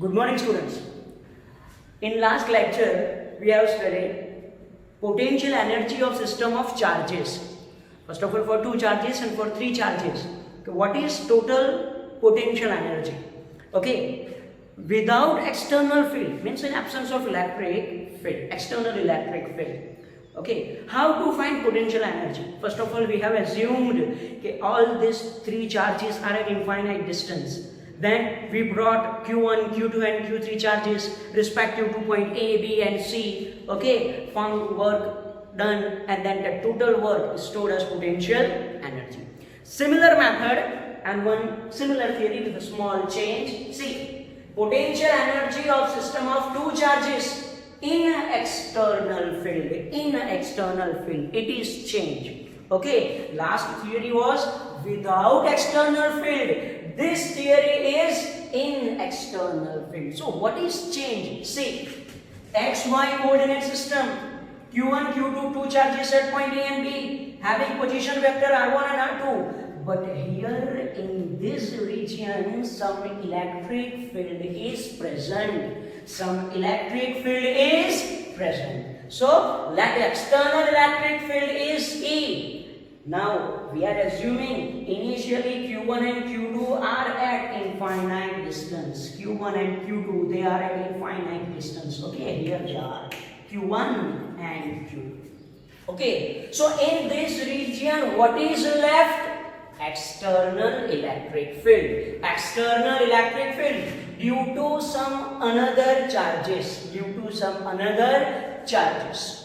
Good morning, students. In last lecture, we have studied potential energy of system of charges. First of all, for two charges and for three charges. Okay, what is total potential energy? Okay, without external field, means in absence of electric field, external electric field. Okay, how to find potential energy? First of all, we have assumed okay, all these three charges are at infinite distance. Then we brought Q1, Q2 and Q3 charges respective to point A, B and C. Okay, found work done and then the total work is stored as potential energy. Similar method and one similar theory with a small change. See, potential energy of system of two charges in external field, it is change. Okay, last theory was without external field. This theory is in external field. So what is change? See, XY coordinate system, Q1, Q2, two charges at point A and B, having position vector R1 and R2. But here in this region, some electric field is present. Some electric field is present. So let external electric field is E. Now we are assuming initially Q1 and Q2 are at infinite distance. Q1 and Q2 they are at infinite distance. Okay, here they are Q1 and Q2. Okay, so in this region what is left? External electric field. External electric field due to some another charges.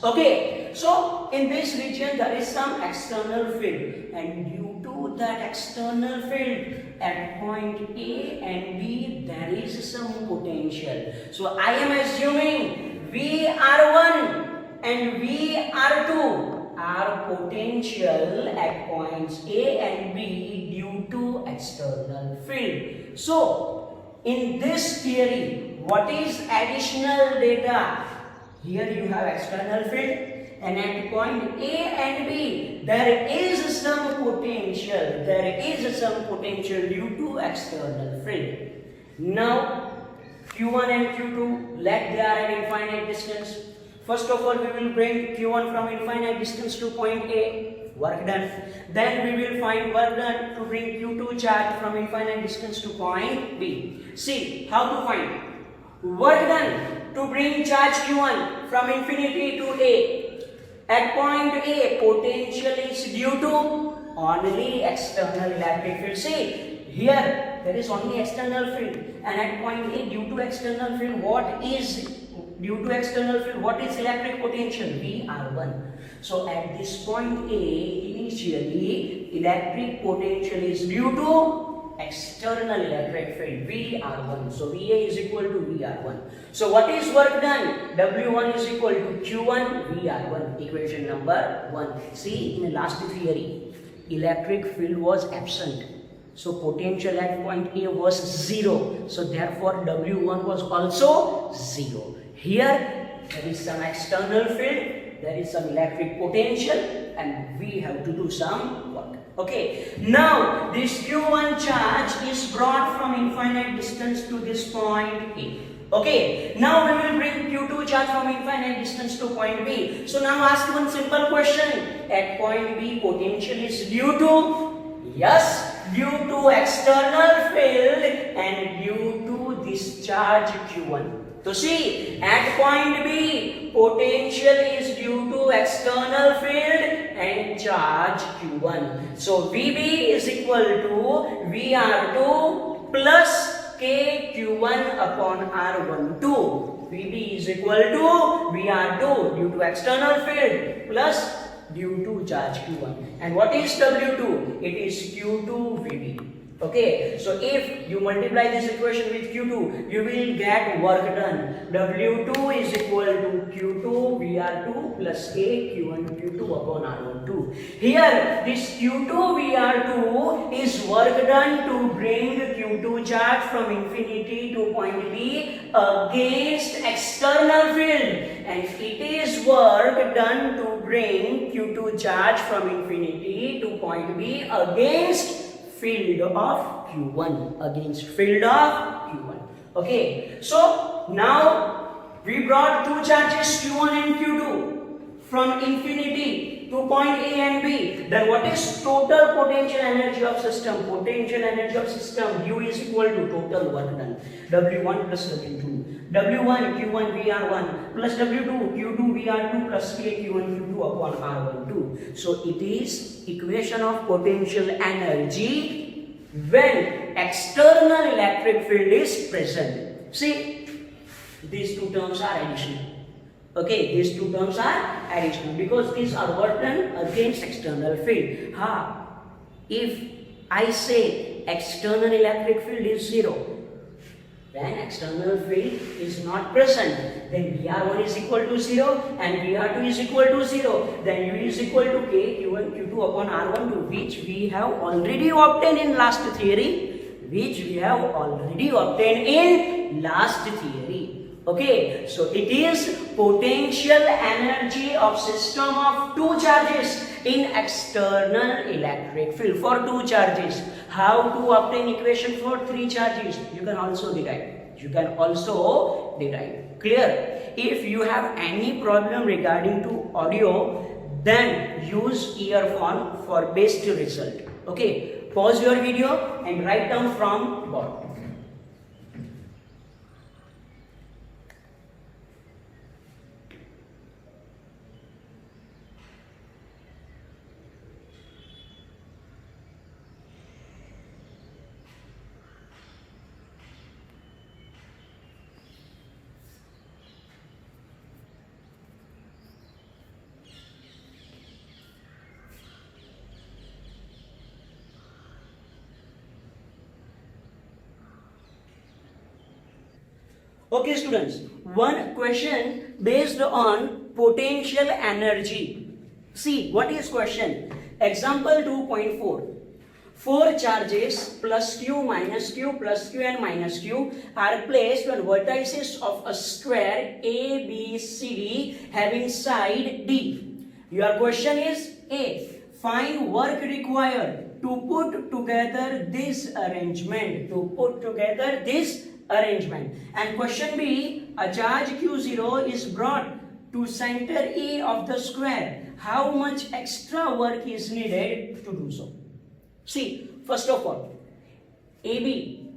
Okay, so in this region there is some external field, and due to that external field at point A and B there is some potential. So I am assuming VR1 and VR2 are potential at points A and B due to external field. So in this theory, what is additional data? Here you have external field, and at point A and B there is some potential. Due to external field. Now Q1 and Q2, let they are at infinite distance. First of all, we will bring Q1 from infinite distance to point A, work done. Then we will find work done to bring Q2 charge from infinite distance to point B. See how to find work done to bring charge Q1 from infinity to A. At point A, potential is due to only external electric field. See, here there is only external field, and at point A, due to external field, what is electric potential? VR1. So at this point A, initially electric potential is due to external electric field VR1. So VA is equal to VR1. So what is work done? W1 is equal to Q1 VR1. Equation number 1. See, in the last theory, electric field was absent. So potential at point A was 0. So therefore W1 was also 0. Here there is some external field, there is some electric potential, and we have to do some work. Okay, now this Q1 charge is brought from infinite distance to this point A. Okay, now we will bring Q2 charge from infinite distance to point B. So now ask one simple question. At point B, potential is due to? Yes, due to external field and due to this charge Q1. So see, at point B, potential is due to external field and charge Q1. So VB is equal to VR2 plus KQ1 upon R12. VB is equal to VR2 due to external field plus due to charge Q1. And what is W2? It is Q2 VB. Okay, so if you multiply this equation with Q2, you will get work done. W2 is equal to Q2 VR2 plus K Q1 Q2 upon R12. Here, this Q2 VR2 is work done to bring Q2 charge from infinity to point B against external field, and it is work done to bring Q2 charge from infinity to point B against field of Q1, Okay, so now we brought two charges Q1 and Q2 from infinity to point A and B. Then what is total potential energy of system? Potential energy of system U is equal to total work done, W1 plus W2. W1 Q1 VR1 plus W2 Q2 VR2 plus KQ1 Q2 upon R12. So it is equation of potential energy when external electric field is present. See, these two terms are additional. Okay, these two terms are additional because these are work done against external field. If I say external electric field is 0, when external field is not present, then VR1 is equal to 0 and VR2 is equal to 0. Then U is equal to K, Q1, Q2 upon R12, which we have already obtained in last theory. Okay, so it is potential energy of system of two charges in external electric field for two charges. How to obtain equation for three charges? You can also derive. Clear? If you have any problem regarding to audio, then use earphone for best result. Okay, pause your video and write down from board. Okay students, one question based on potential energy. See, what is question? Example 2.4. 4 charges plus Q minus Q plus Q and minus Q are placed on vertices of a square ABCD having side D. Your question is A. Find work required to put together this arrangement. And question B, a charge Q0 is brought to center A of the square. How much extra work is needed to do so? See, first of all, AB,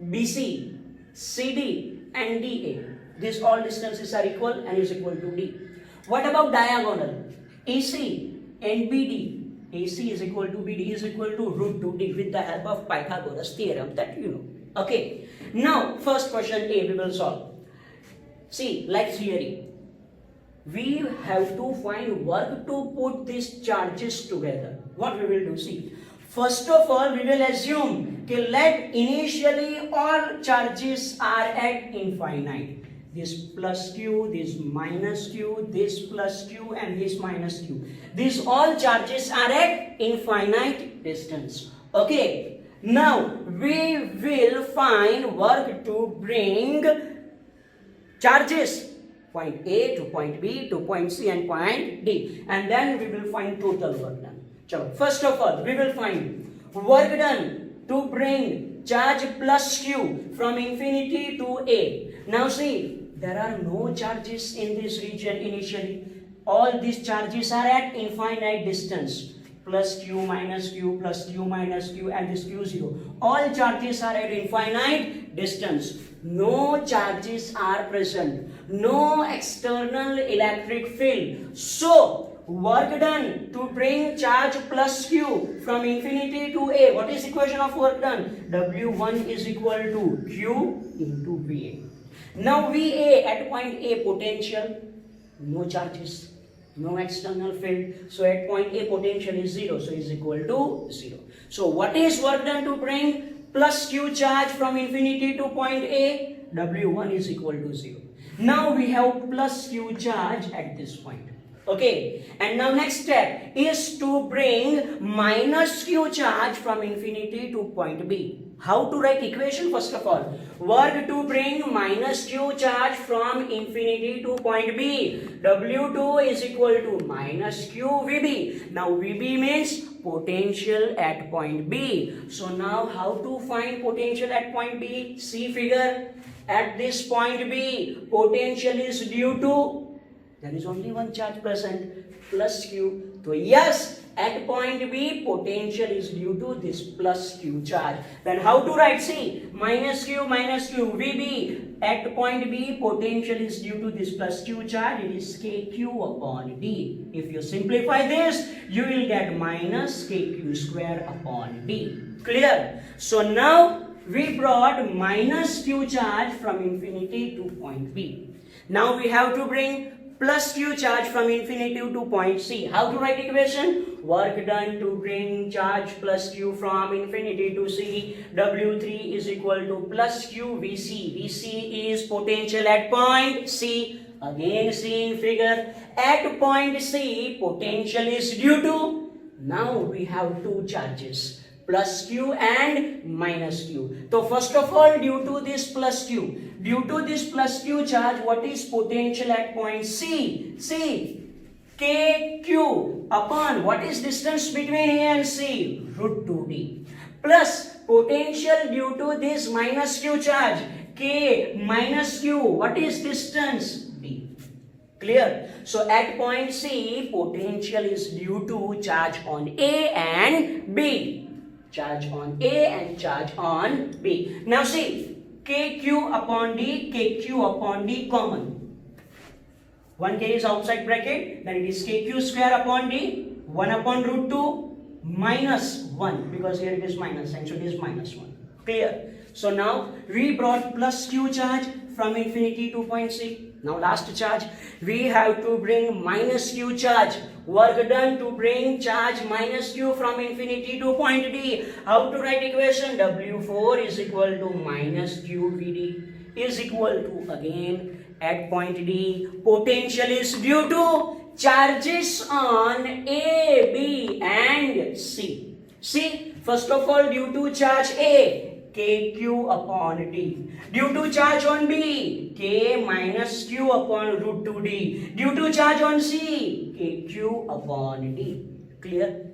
BC, CD and DA. These all distances are equal and is equal to D. What about diagonal? AC and BD. AC is equal to BD is equal to root 2D with the help of Pythagoras theorem that you know. Okay, now first question A we will solve. See, like theory, we have to find work to put these charges together. What we will do? See, first of all we will assume that let initially all charges are at infinite. This plus Q, this minus Q, this plus Q and this minus Q. These all charges are at infinite distance. Okay. Now, we will find work to bring charges point A to point B to point C and point D, and then we will find total work done. So, first of all, we will find work done to bring charge plus Q from infinity to A. Now see, there are no charges in this region initially. All these charges are at infinite distance. Plus Q minus Q plus Q minus Q and this Q0. All charges are at infinite distance. No charges are present. No external electric field. So, work done to bring charge plus Q from infinity to A. What is equation of work done? W1 is equal to Q into VA. Now VA at point A potential, no charges. No external field, so at point A potential is 0, so is equal to 0. So what is work done to bring plus Q charge from infinity to point A? W1 is equal to 0. Now we have plus Q charge at this point. Okay, and now next step is to bring minus q charge from infinity to point B. How to write equation? First of all, work to bring minus q charge from infinity to point B. W2 is equal to minus q VB. Now VB means potential at point B. So now how to find potential at point B? See figure. At this point B, potential is due to, there is only one charge present, plus q. So yes, at point B, potential is due to this plus q charge. Then how to write? See, minus q VB. At point B, potential is due to this plus q charge. It is kq upon D. If you simplify this, you will get minus kq square upon D. Clear? So now we brought minus q charge from infinity to point B. Now we have to bring plus q charge from infinity to point C. How to write equation? Work done to bring charge plus q from infinity to C. W3 is equal to plus q Vc. Vc is potential at point C. Again see in figure. At point C, potential is due to, now we have two charges, plus q and minus q. So first of all, due to this plus q charge, what is potential at point C? See, kq upon, what is distance between A and C? Root 2d. Plus potential due to this minus q charge, k minus q, what is distance? D. Clear? So at point C, potential is due to charge on A and B. Charge on A and charge on B. Now see, kq upon D common. 1k is outside bracket, then it is kq square upon D, 1 upon root 2 minus 1, because here it is minus and so it is minus 1. Clear? So now we brought plus q charge from infinity to point C. Now last charge, we have to bring minus q charge. Work done to bring charge minus q from infinity to point D. How to write equation? W4 is equal to minus q Vd is equal to, again at point D, potential is due to charges on A, B and C. See, first of all, due to charge A, kq upon D. Due to charge on B, k minus q upon root 2d. Due to charge on C, kq upon D. Clear?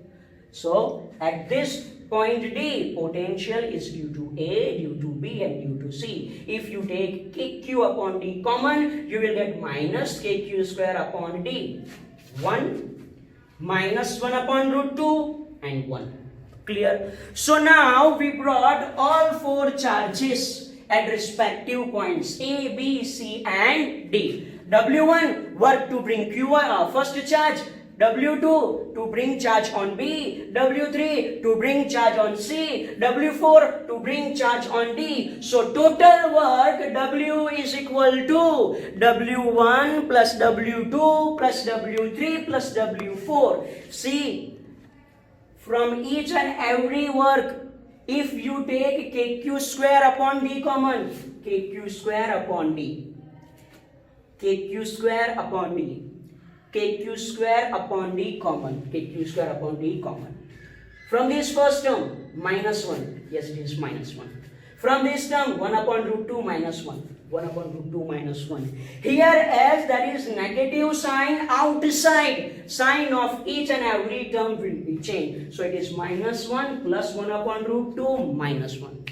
So at this point D, potential is due to A, due to B and due to C. If you take kq upon D common, you will get minus kq square upon D. 1 minus 1 upon root 2 and 1. Clear? So now we brought all four charges at respective points A, B, C and D. W1 work to bring Q1 first charge, W2 to bring charge on B, W3 to bring charge on C, W4 to bring charge on D. So total work W is equal to W1 plus W2 plus W3 plus W4. See, from each and every work, if you take kq square upon D common, kq square upon D, kq square upon D, kq square upon D common, kq square upon D common. From this first term, minus 1, yes it is minus 1. From this term, 1 upon root 2 minus 1. 1 upon root 2 minus 1. Here as there is negative sign outside, sign of each and every term will be changed. So it is minus 1 plus 1 upon root 2 minus 1.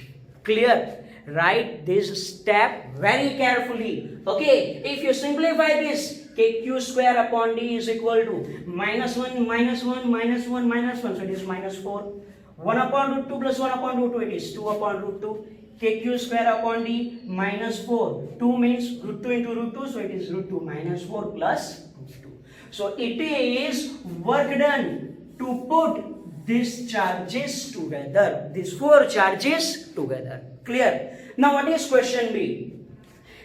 Clear? Write this step very carefully. Okay, if you simplify this, kq square upon D is equal to minus 1 minus 1 minus 1 minus 1. So it is minus 4. 1 upon root 2 plus 1 upon root 2, it is 2 upon root 2. kq square upon D minus 4. 2 means root 2 into root 2, so it is root 2 minus 4 plus root 2. So it is work done to put these charges together, these four charges together. Clear? Now what is question B?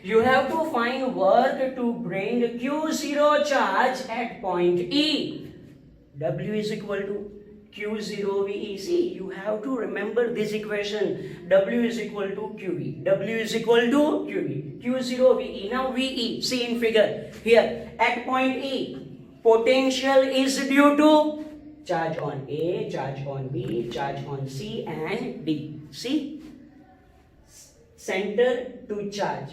You have to find work to bring Q0 charge at point E. W is equal to Q0 VEC. You have to remember this equation. W is equal to QV. W is equal to QV. Q0 VE. Now VE. See in figure. Here at point E. Potential is due to charge on A, charge on B, charge on C and D. See? Center to charge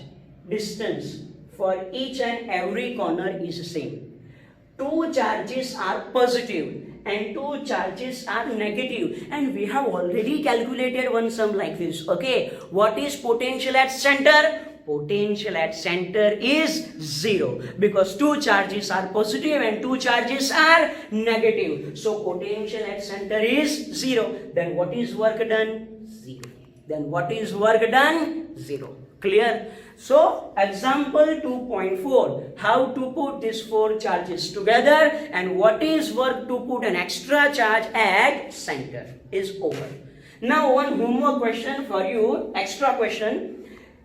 distance for each and every corner is same. Two charges are positive and two charges are negative, and we have already calculated one sum like this. Okay, what is potential at center? Potential at center is 0 because two charges are positive and two charges are negative. So potential at center is 0. Then what is work done? 0. Then what is work done? 0. Clear? So example 2.4, how to put these four charges together and what is work to put an extra charge at center is over. Now one homework question for you, extra question.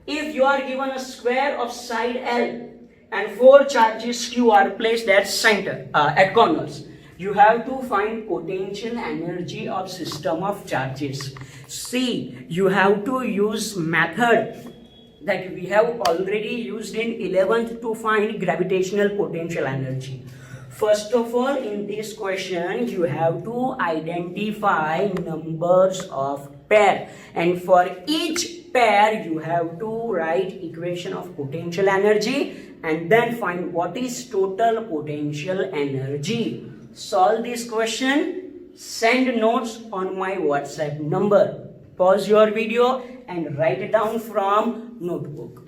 If you are given a square of side L and four charges Q are placed at center, at corners, you have to find potential energy of system of charges. See, you have to use method that we have already used in 11th to find gravitational potential energy. First of all, in this question, you have to identify numbers of pair, and for each pair you have to write equation of potential energy and then find what is total potential energy. Solve this question, send notes on my WhatsApp number. Pause your video and write it down from notebook.